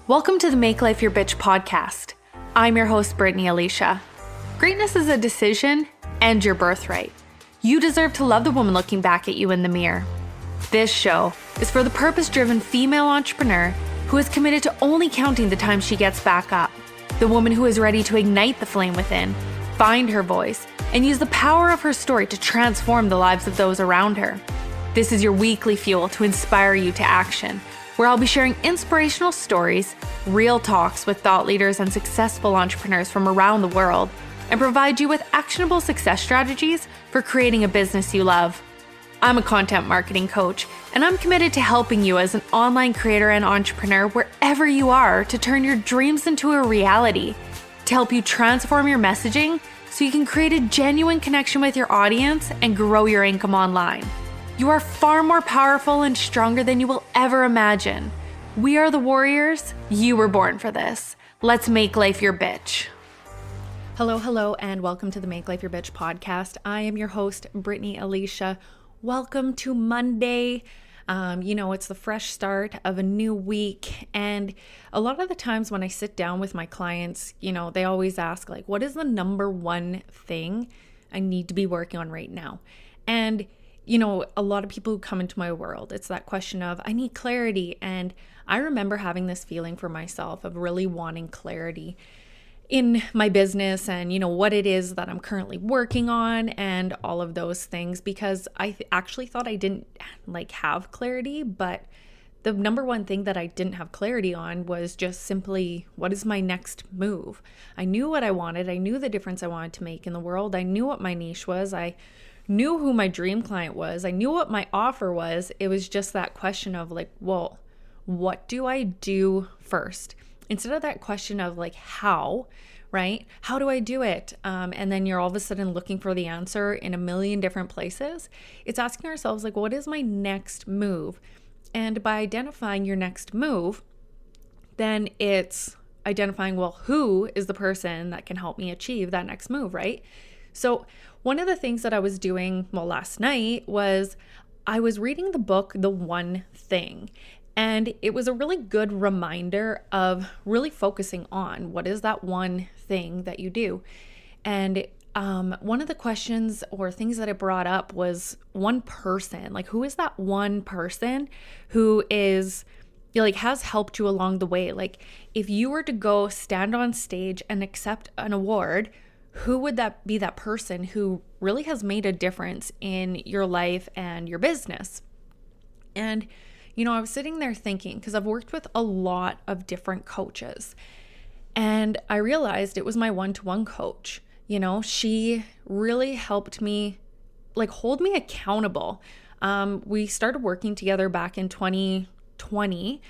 Welcome to the Make Life Your Bitch podcast. I'm your host, Brittany Alysia. Greatness is a decision and your birthright. You deserve to love the woman looking back at you in the mirror. This show is for the purpose-driven female entrepreneur who is committed to only counting the time she gets back up. The woman who is ready to ignite the flame within, find her voice, and use the power of her story to transform the lives of those around her. This is your weekly fuel to inspire you to action, where I'll be sharing inspirational stories, real talks with thought leaders and successful entrepreneurs from around the world, and provide you with actionable success strategies for creating a business you love. I'm a content marketing coach, and I'm committed to helping you as an online creator and entrepreneur wherever you are to turn your dreams into a reality, to help you transform your messaging so you can create a genuine connection with your audience and grow your income online. You are far more powerful and stronger than you will ever imagine. We are the warriors. You were born for this. Let's make life your bitch. Hello, and welcome to the Make Life Your Bitch podcast. I am your host, Brittany Alysia. Welcome to Monday. It's the fresh start of a new week. And a lot of the times when I sit down with my clients, they always ask, what is the number one thing I need to be working on right now? And a lot of people who come into my world, it's that question of, I need clarity. And I remember having this feeling for myself of really wanting clarity in my business and, what it is that I'm currently working on and all of those things, because I actually thought I didn't have clarity. But the number one thing that I didn't have clarity on was just simply, what is my next move? I knew what I wanted. I knew the difference I wanted to make in the world. I knew what my niche was. I knew who my dream client was. I knew what my offer was. It was just that question of what do I do first? Instead of that question of how, right? How do I do it? And then you're all of a sudden looking for the answer in a million different places. It's asking ourselves what is my next move? And by identifying your next move, then it's identifying, who is the person that can help me achieve that next move, right? So one of the things that I was doing last night was I was reading the book, The One Thing. And it was a really good reminder of really focusing on what is that one thing that you do. And one of the questions or things that it brought up was one person. Who is that one person who is has helped you along the way? If you were to go stand on stage and accept an award, who would that be, that person who really has made a difference in your life and your business? And, I was sitting there thinking, because I've worked with a lot of different coaches, and I realized it was my one-to-one coach. She really helped me, hold me accountable. We started working together back in 2020,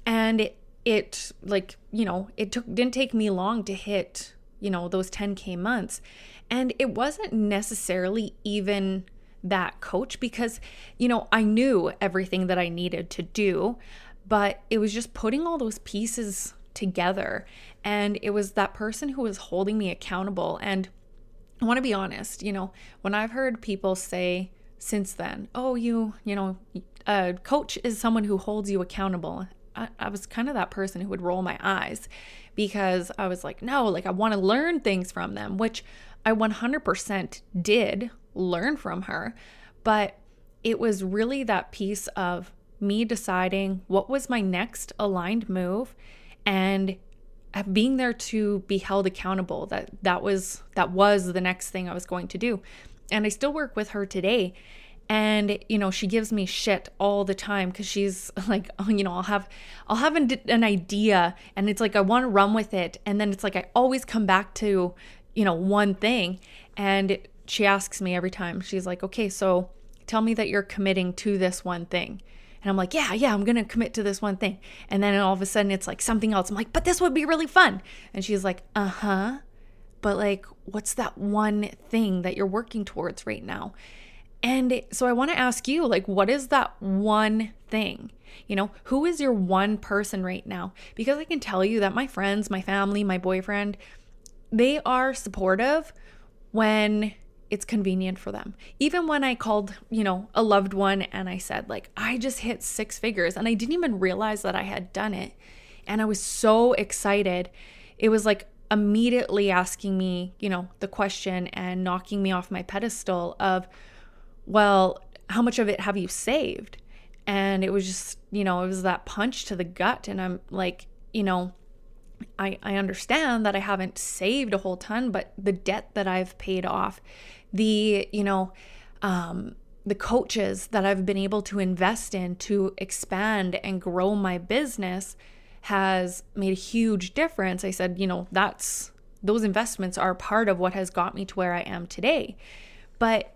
and it didn't take me long to hit those 10K months. And it wasn't necessarily even that coach, because, I knew everything that I needed to do, but it was just putting all those pieces together. And it was that person who was holding me accountable. And I want to be honest, when I've heard people say since then, a coach is someone who holds you accountable, I was kind of that person who would roll my eyes, because I was no, I want to learn things from them, which I 100% did learn from her. But it was really that piece of me deciding what was my next aligned move and being there to be held accountable. That was the next thing I was going to do. And I still work with her today. And, she gives me shit all the time, because she's I'll have an idea, and it's I want to run with it. And then it's I always come back to, one thing. And she asks me every time, she's okay, so tell me that you're committing to this one thing. And I'm yeah, I'm going to commit to this one thing. And then all of a sudden it's something else. I'm but this would be really fun. And she's uh-huh. But what's that one thing that you're working towards right now? And so I want to ask you, what is that one thing? Who is your one person right now? Because I can tell you that my friends, my family, my boyfriend, they are supportive when it's convenient for them. Even when I called, a loved one and I said, I just hit 6 figures, and I didn't even realize that I had done it. And I was so excited. It was like immediately asking me, the question and knocking me off my pedestal of, well, how much of it have you saved? And it was just, it was that punch to the gut. And I'm like, I understand that I haven't saved a whole ton, but the debt that I've paid off, the coaches that I've been able to invest in to expand and grow my business has made a huge difference. I said, those investments are part of what has got me to where I am today. But,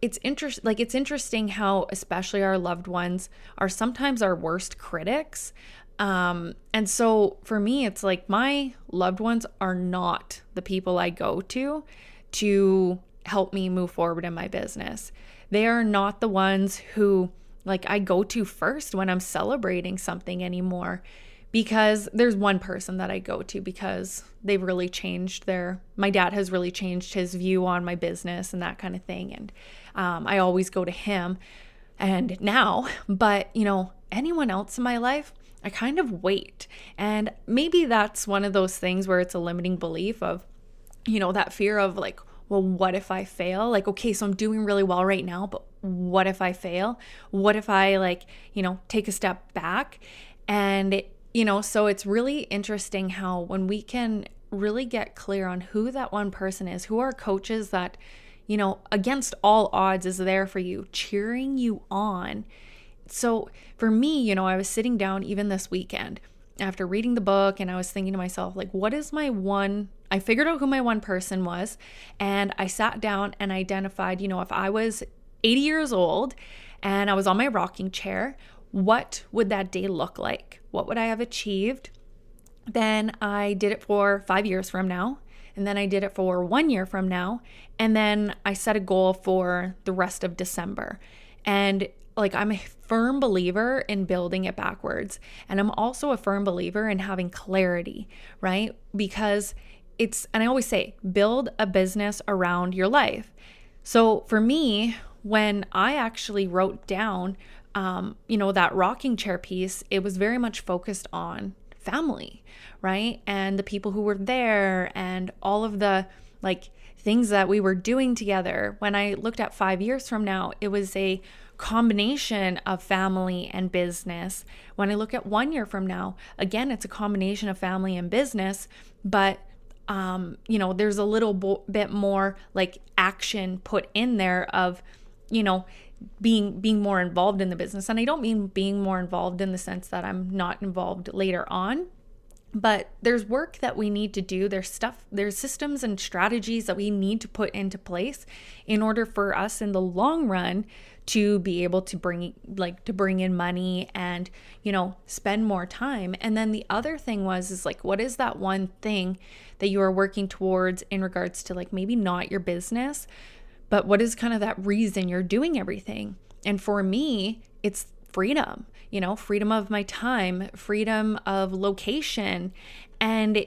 it's interesting how especially our loved ones are sometimes our worst critics. And so for me, it's like my loved ones are not the people I go to help me move forward in my business. They are not the ones who I go to first when I'm celebrating something anymore, because there's one person that I go to because they've really changed my dad has really changed his view on my business and that kind of thing. And, I always go to him and now, but anyone else in my life, I kind of wait. And maybe that's one of those things where it's a limiting belief of, that fear of well, what if I fail? Okay, so I'm doing really well right now, but what if I fail? What if I take a step back? And, so it's really interesting how when we can really get clear on who that one person is, who are coaches that, against all odds is there for you, cheering you on. So for me, I was sitting down even this weekend after reading the book, and I was thinking to myself, what is I figured out who my one person was, and I sat down and identified, if I was 80 years old and I was on my rocking chair, what would that day look like? What would I have achieved? Then I did it for 5 years from now, and then I did it for 1 year from now, and then I set a goal for the rest of December. And I'm a firm believer in building it backwards. And I'm also a firm believer in having clarity, right? Because and I always say, build a business around your life. So for me, when I actually wrote down, that rocking chair piece, it was very much focused on family, right? And the people who were there and all of the things that we were doing together. When I looked at 5 years from now, it was a combination of family and business. When I look at 1 year from now, again, it's a combination of family and business, but there's a little bit more action put in there of, being more involved in the business. And I don't mean being more involved in the sense that I'm not involved later on, but there's work that we need to do. There's systems and strategies that we need to put into place in order for us in the long run to be able to bring in money and, spend more time. And then the other thing is what is that one thing that you are working towards in regards to maybe not your business, but what is kind of that reason you're doing everything? And for me, it's freedom, freedom of my time, freedom of location. And,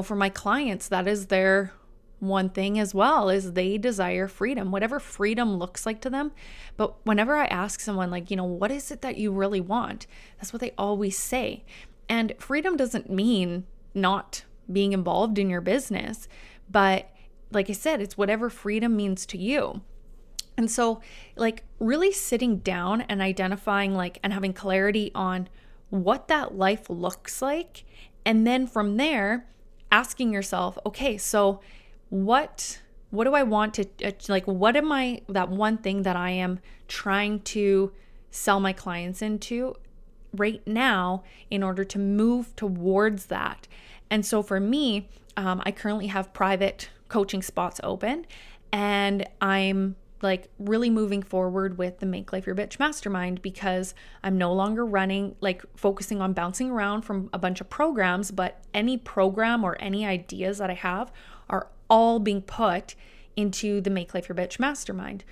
for my clients, that is their one thing as well, is they desire freedom, whatever freedom looks like to them. But whenever I ask someone what is it that you really want? That's what they always say. And freedom doesn't mean not being involved in your business, but like I said, it's whatever freedom means to you. And so really sitting down and identifying and having clarity on what that life looks like. And then from there, asking yourself, okay, so what do I want to, what am I, that one thing that I am trying to sell my clients into right now in order to move towards that? And so for me, I currently have private coaching spots open, and I'm really moving forward with the Make Life Your Bitch Mastermind, because I'm no longer running, focusing on bouncing around from a bunch of programs, but any program or any ideas that I have are all being put into the Make Life Your Bitch Mastermind.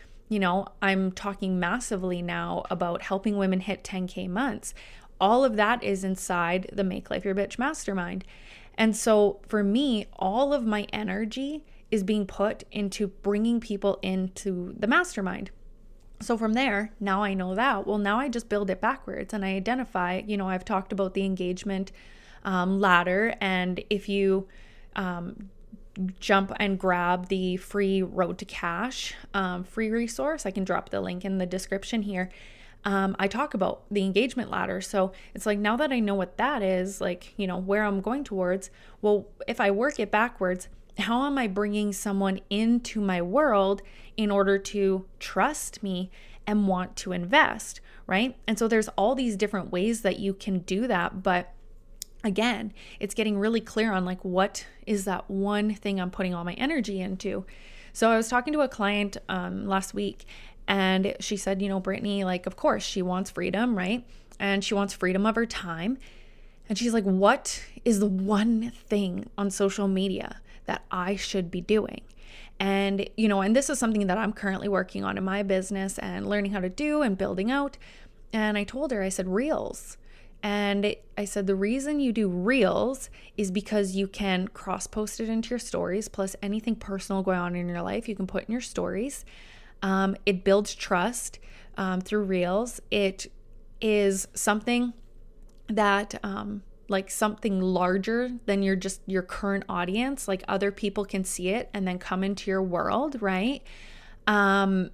I'm talking massively now about helping women hit 10K months. All of that is inside the Make Life Your Bitch Mastermind. And so for me, all of my energy is being put into bringing people into the mastermind. So from there, now I know that. Well, now I just build it backwards and I identify, I've talked about the engagement ladder. And if you jump and grab the free Road to Cash free resource, I can drop the link in the description here. I talk about the engagement ladder. So it's like, now that I know what that is, like, where I'm going towards, well, if I work it backwards, how am I bringing someone into my world in order to trust me and want to invest, right? And so there's all these different ways that you can do that. But again, it's getting really clear on like, what is that one thing I'm putting all my energy into? So I was talking to a client last week, and she said, Brittany, like, of course she wants freedom, right? And she wants freedom of her time. And she's like, what is the one thing on social media that I should be doing? And, and this is something that I'm currently working on in my business and learning how to do and building out. And I told her, I said, Reels. And I said, the reason you do Reels is because you can cross-post it into your stories, plus anything personal going on in your life, you can put in your stories. It builds trust through Reels. It is something that like something larger than your current audience, like other people can see it and then come into your world, right? And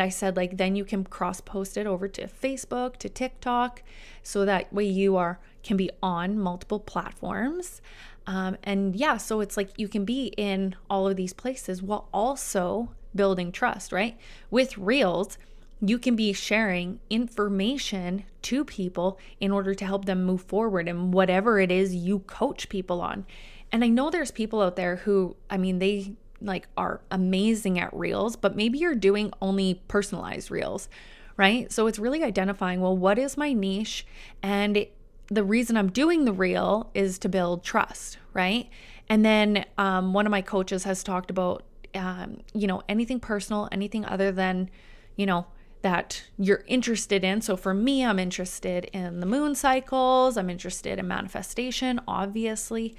I said, like, then you can cross post it over to Facebook, to TikTok, so that way you can be on multiple platforms. And yeah, so it's like you can be in all of these places while also building trust, right? With Reels, you can be sharing information to people in order to help them move forward in whatever it is you coach people on. And I know there's people out there who, they like are amazing at Reels, but maybe you're doing only personalized Reels, right? So it's really identifying, well, what is my niche? And the reason I'm doing the Reel is to build trust, right? And then one of my coaches has talked about, anything personal, anything other than, that you're interested in. So for me, I'm interested in the moon cycles. I'm interested in manifestation, obviously.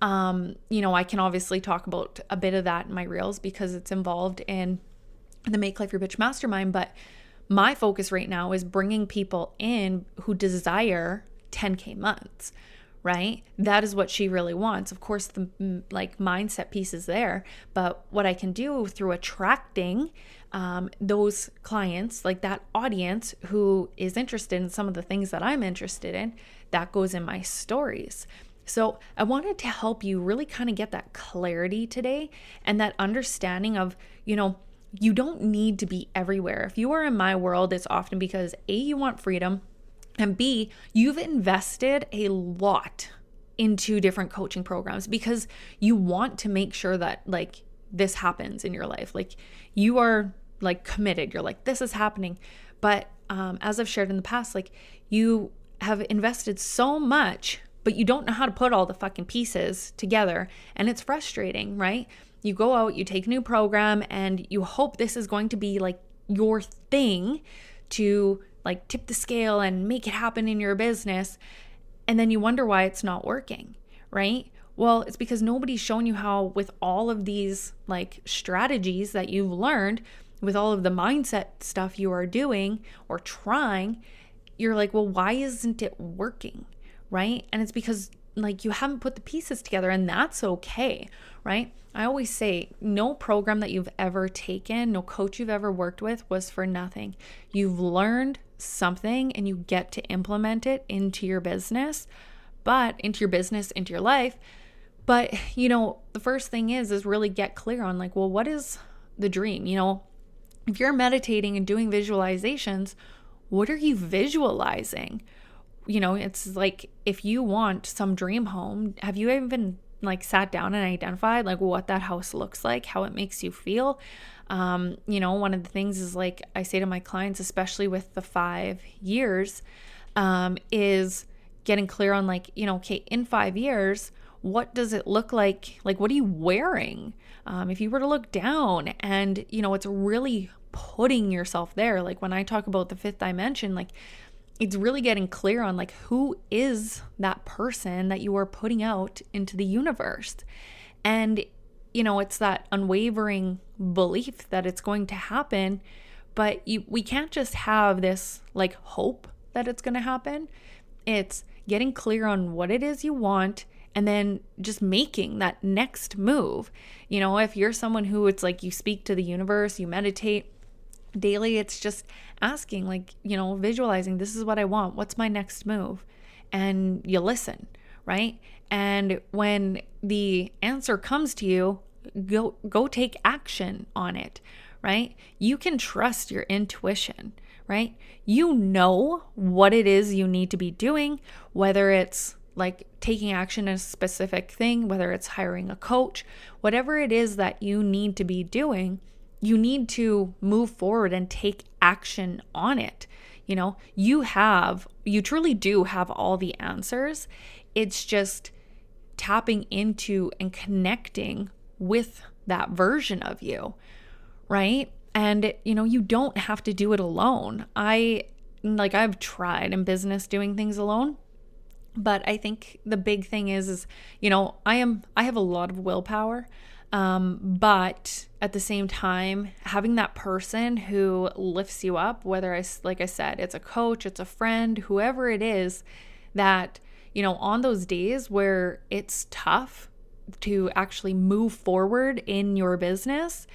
I can obviously talk about a bit of that in my Reels because it's involved in the Make Life Your Bitch Mastermind. But my focus right now is bringing people in who desire 10K months, right? That is what she really wants. Of course, the mindset piece is there, but what I can do through attracting those clients, like that audience who is interested in some of the things that I'm interested in, that goes in my stories. So I wanted to help you really kind of get that clarity today and that understanding of, you don't need to be everywhere. If you are in my world, it's often because A, you want freedom, and B, you've invested a lot into different coaching programs because you want to make sure that like this happens in your life. Like you are like committed. You're like, this is happening. But as I've shared in the past, like you have invested so much, but you don't know how to put all the fucking pieces together. And it's frustrating, right? You go out, you take a new program, and you hope this is going to be like your thing to like tip the scale and make it happen in your business. And then you wonder why it's not working, right? Well, it's because nobody's shown you how, with all of these like strategies that you've learned, with all of the mindset stuff you are doing or trying, you're like, well, why isn't it working? Right? And it's because like you haven't put the pieces together, and that's okay, right? I always say no program that you've ever taken, no coach you've ever worked with was for nothing. You've learned something and you get to implement it into your business, into your life. But, the first thing is really get clear on like, well, what is the dream? If you're meditating and doing visualizations, what are you visualizing? It's like, if you want some dream home, have you even like sat down and identified like what that house looks like, how it makes you feel? One of the things is like, I say to my clients, especially with the 5 years, is getting clear on like, okay, in 5 years, what does it look like? Like, what are you wearing? If you were to look down and, it's really putting yourself there. Like when I talk about the 5th dimension, like it's really getting clear on like, who is that person that you are putting out into the universe? And, it's that unwavering belief that it's going to happen, But we can't just have this like hope that it's going to happen. It's getting clear on what it is you want and then just making that next move. You know, if you're someone who it's like you speak to the universe, you meditate daily, it's just asking, like, you know, visualizing, this is what I want. What's my next move? And you listen, right? And when the answer comes to you, go take action on it, right? You can trust your intuition, right? You know what it is you need to be doing, whether it's like taking action in a specific thing, whether it's hiring a coach, whatever it is that you need to be doing, you need to move forward and take action on it. You know, you truly do have all the answers. It's just tapping into and connecting with that version of you, right? And, you know, you don't have to do it alone. I've tried in business doing things alone, but I think the big thing is, you know, I have a lot of willpower, but at the same time, having that person who lifts you up, whether like I said, it's a coach, it's a friend, whoever it is, that, you know, on those days where it's tough to actually move forward in your business,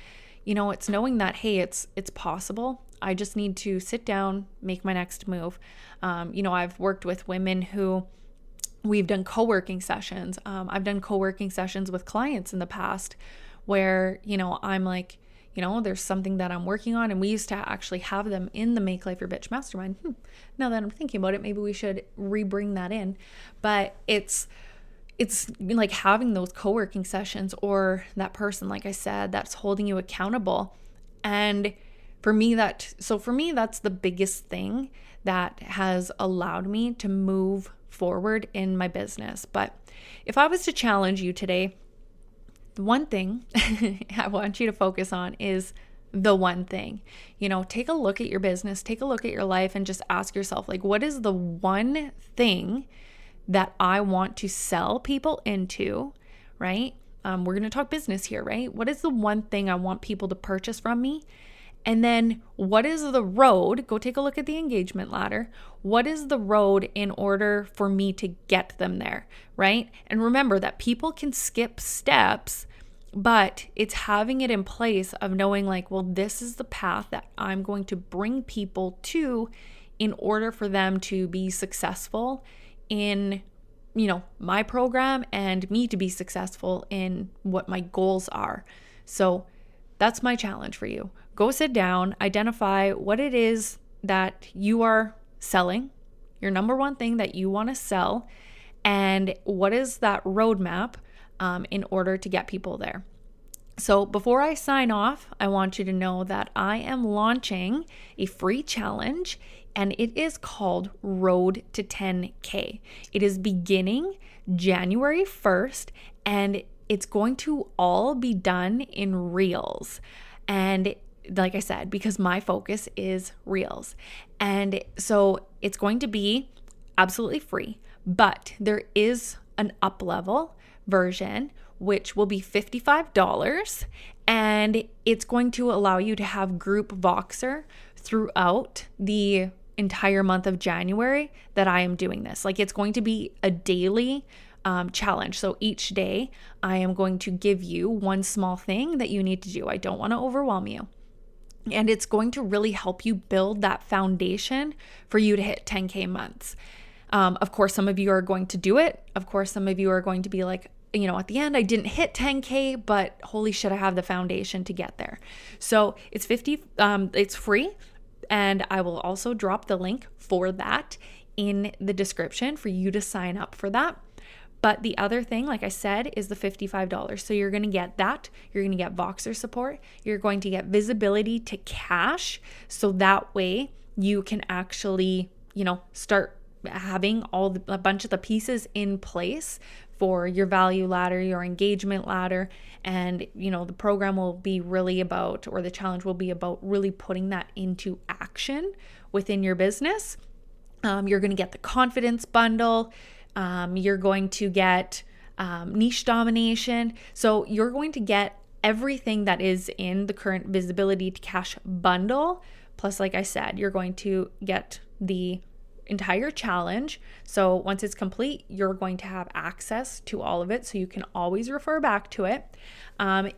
you know, it's knowing that, hey, it's possible. I just need to sit down, make my next move. You know, I've worked with women who we've done co-working sessions. I've done co-working sessions with clients in the past where, you know, I'm like, you know, there's something that I'm working on, and we used to actually have them in the Make Life Your Bitch Mastermind. Now that I'm thinking about it, maybe we should re-bring that in. But it's like having those co-working sessions, or that person, like I said, that's holding you accountable. And for me, that's the biggest thing that has allowed me to move forward in my business. But if I was to challenge you today, the one thing I want you to focus on is the one thing. You know, take a look at your business, take a look at your life, and just ask yourself, like, what is the one thing that I want to sell people into, right? We're going to talk business here, right? What is the one thing I want people to purchase from me? And then what is the road? Go take a look at the engagement ladder. What is the road in order for me to get them there, right? And remember that people can skip steps, but it's having it in place of knowing, like, well, this is the path that I'm going to bring people to in order for them to be successful in, you know, my program, and me to be successful in what my goals are. So that's my challenge for you. Go sit down, identify what it is that you are selling, your number one thing that you want to sell, and what is that roadmap in order to get people there. So before I sign off, I want you to know that I am launching a free challenge, and it is called Road to 10K. It is beginning January 1st, and it's going to all be done in Reels. And like I said, because my focus is Reels. And so it's going to be absolutely free, but there is an up-level version, which will be $55, and it's going to allow you to have group Voxer throughout the entire month of January that I am doing this. Like, it's going to be a daily challenge. So each day I am going to give you one small thing that you need to do. I don't want to overwhelm you. And it's going to really help you build that foundation for you to hit 10K months. Of course, some of you are going to do it. Of course, some of you are going to be like, you know, at the end, I didn't hit 10K, but holy shit, I have the foundation to get there. So it's it's free. And I will also drop the link for that in the description for you to sign up for that. But the other thing, like I said, is the $55. So you're going to get that. You're going to get Voxer support. You're going to get visibility to cash. So that way you can actually, you know, start having a bunch of the pieces in place for your value ladder, your engagement ladder. And, you know, the program will be really about, or the challenge will be about really putting that into action within your business. You're going to get the confidence bundle. You're going to get niche domination. So you're going to get everything that is in the current visibility to cash bundle, Plus, like I said, you're going to get the entire challenge. So once it's complete, you're going to have access to all of it. So you can always refer back to it.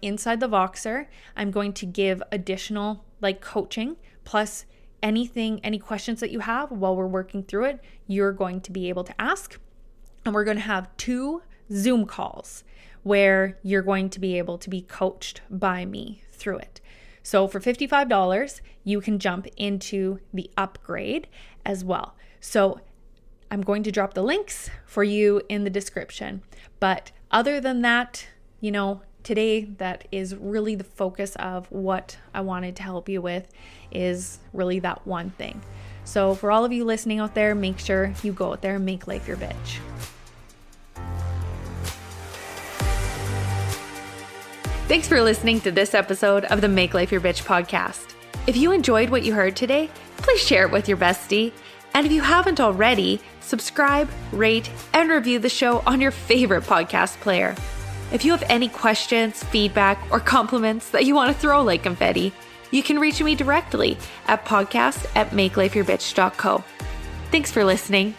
Inside the Voxer, I'm going to give additional like coaching, plus any questions that you have while we're working through it, you're going to be able to ask. And we're going to have 2 Zoom calls where you're going to be able to be coached by me through it. So for $55, you can jump into the upgrade as well. So I'm going to drop the links for you in the description. But other than that, today that is really the focus of what I wanted to help you with, is really that one thing. So for all of you listening out there, make sure you go out there and make life your bitch. Thanks for listening to this episode of the Make Life Your Bitch podcast. If you enjoyed what you heard today, please share it with your bestie. And if you haven't already, subscribe, rate, and review the show on your favorite podcast player. If you have any questions, feedback, or compliments that you want to throw like confetti, you can reach me directly at podcast@makelifeyourbitch.co. Thanks for listening.